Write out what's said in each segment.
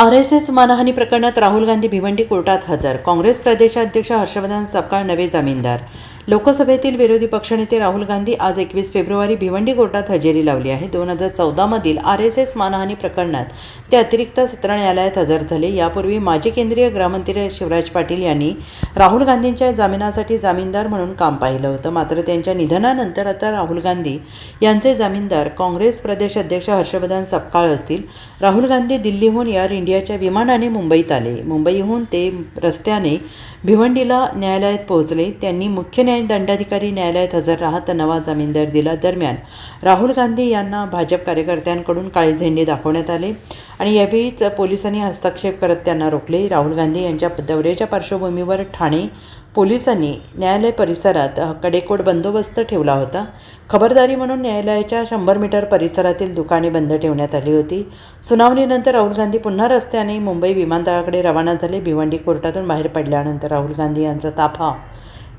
RSS मानहानी प्रकरणात राहुल गांधी भिवंडी कोर्टात हजर. काँग्रेस प्रदेशाध्यक्ष हर्षवर्धन सपकाळ नवे जामीनदार. लोकसभेतील विरोधी पक्षनेते राहुल गांधी आज 21 फेब्रुवारी भिवंडी कोर्टात हजेरी लावली आहे. 2014 मधील आरएसएस मानहानी प्रकरणात ते अतिरिक्त सत्र न्यायालयात हजर झाले. यापूर्वी माजी केंद्रीय गृहमंत्री शिवराज पाटील यांनी राहुल गांधींच्या जामिनासाठी जामीनदार म्हणून काम पाहिलं होतं. मात्र त्यांच्या निधनानंतर आता राहुल गांधी यांचे जामीनदार काँग्रेस प्रदेश अध्यक्ष हर्षवर्धन सपकाळ असतील. राहुल गांधी दिल्लीहून एअर इंडियाच्या विमानाने मुंबईत आले. मुंबईहून ते रस्त्याने भिवंडीला न्यायालयात पोहोचले. त्यांनी मुख्य दंडाधिकारी न्यायालयात हजर राहत नवा जामीनदार दिला. दरम्यान राहुल गांधी यांना भाजप कार्यकर्त्यांकडून काळे झेंडे दाखवण्यात आले आणि यावेळीच पोलिसांनी हस्तक्षेप करत त्यांना रोखले. राहुल गांधी यांच्या दौऱ्याच्या पार्श्वभूमीवर ठाणे पोलिसांनी न्यायालय परिसरात कडेकोट बंदोबस्त ठेवला होता. खबरदारी म्हणून न्यायालयाच्या 100 मीटर परिसरातील दुकाने बंद ठेवण्यात आली होती. सुनावणीनंतर राहुल गांधी पुन्हा रस्त्याने मुंबई विमानतळाकडे रवाना झाले. भिवंडी कोर्टातून बाहेर पडल्यानंतर राहुल गांधी यांचा ताफा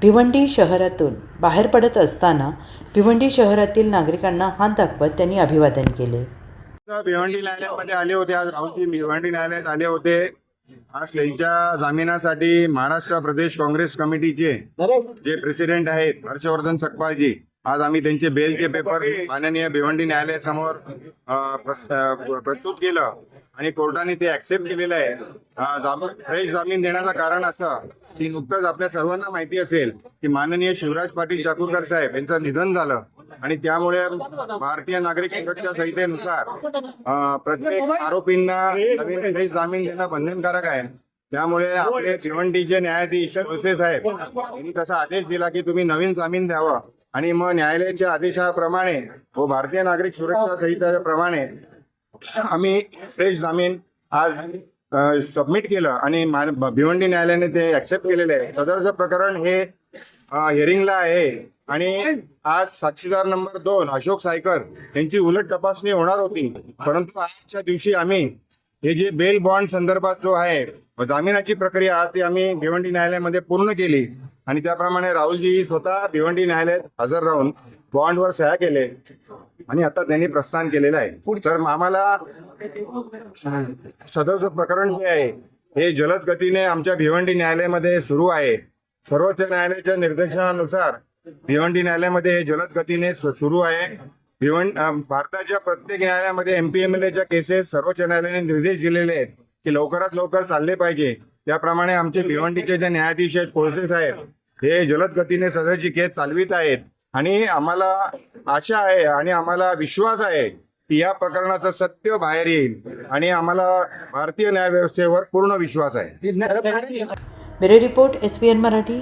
भिवंडी शहरातून बाहेर पडत असताना भिवंडी शहरातील नागरिकांना हात दाखवत त्यांनी अभिवादन केले. भिवंडी न्यायालयामध्ये आले होते. आज राहुलजी भिवंडी न्यायालयात आले होते. आज त्यांच्या जामिनासाठी महाराष्ट्र प्रदेश काँग्रेस कमिटीचे जे प्रेसिडेंट आहेत हर्षवर्धन सपकाळजी, आज आम्ही त्यांचे बेलचे पेपर माननीय भिवंडी न्यायालयासमोर प्रस्तुत केलं आणि कोर्टाने ते ऍक्सेप्ट केलेलं आहे. फ्रेश जामीन देण्याचं कारण असं की नुकतंच आपल्या सर्वांना माहिती असेल की माननीय शिवराज पाटील चाकूरकर साहेब यांचं निधन झालं आणि त्यामुळे भारतीय नागरिक सुरक्षा संहितेनुसार प्रत्येक आरोपींना नवीन फ्रेश जामीन देणं बंधनकारक आहे. त्यामुळे आपले भिवंडीचे न्यायाधीश वळसे साहेब यांनी तसा आदेश दिला की तुम्ही नवीन जामीन द्यावा आणि मग न्यायालयाच्या आदेशाप्रमाणे व भारतीय नागरिक सुरक्षा संहितेप्रमाणे आम्ही फ्रेश जामीन आज सबमिट केलं आणि भिवंडी न्यायालयाने ते ऍक्सेप्ट केलेले आहे. सदरचं प्रकरण हे हिअरिंगला आहे आणि आज साक्षीदार नंबर 2 अशोक सायकर यांची उलट तपासणी होणार होती. परंतु आजच्या दिवशी आम्ही हे जे बेल बॉन्ड संदर्भात जो आहे जामिनाची प्रक्रिया आज ती आम्ही भिवंडी न्यायालयामध्ये पूर्ण केली आणि त्याप्रमाणे राहुलजी स्वतः भिवंडी न्यायालयात हजर राहून बॉन्डवर सह्या केले आणि आता त्यांनी प्रस्थान केलेलं आहे. तर आम्हाला सदरचं प्रकरण जे आहे हे जलद गतीने आमच्या भिवंडी न्यायालयामध्ये सुरू आहे. सर्वोच्च न्यायालयाच्या निर्देशानुसार भिवंडी न्यायालयामध्ये हे जलद गतीने सुरू आहे. भारताच्या प्रत्येक न्यायालयामध्ये MPMLAच्या केसेस सर्वोच्च न्यायालयाने निर्देश दिलेले आहेत की लवकरात लवकर चालले पाहिजे. त्याप्रमाणे आमचे भिवंडीचे जे न्यायाधीश आहेत कोळसे साहेब हे जलद गतीने सदरची केस चालवित आहेत आणि आम्हाला आशा आहे आणि आम्हाला विश्वास आहे की या प्रकरणाचं सत्य बाहेर येईल आणि आम्हाला भारतीय न्यायव्यवस्थेवर पूर्ण विश्वास आहे. Bureau report SPN Marathi.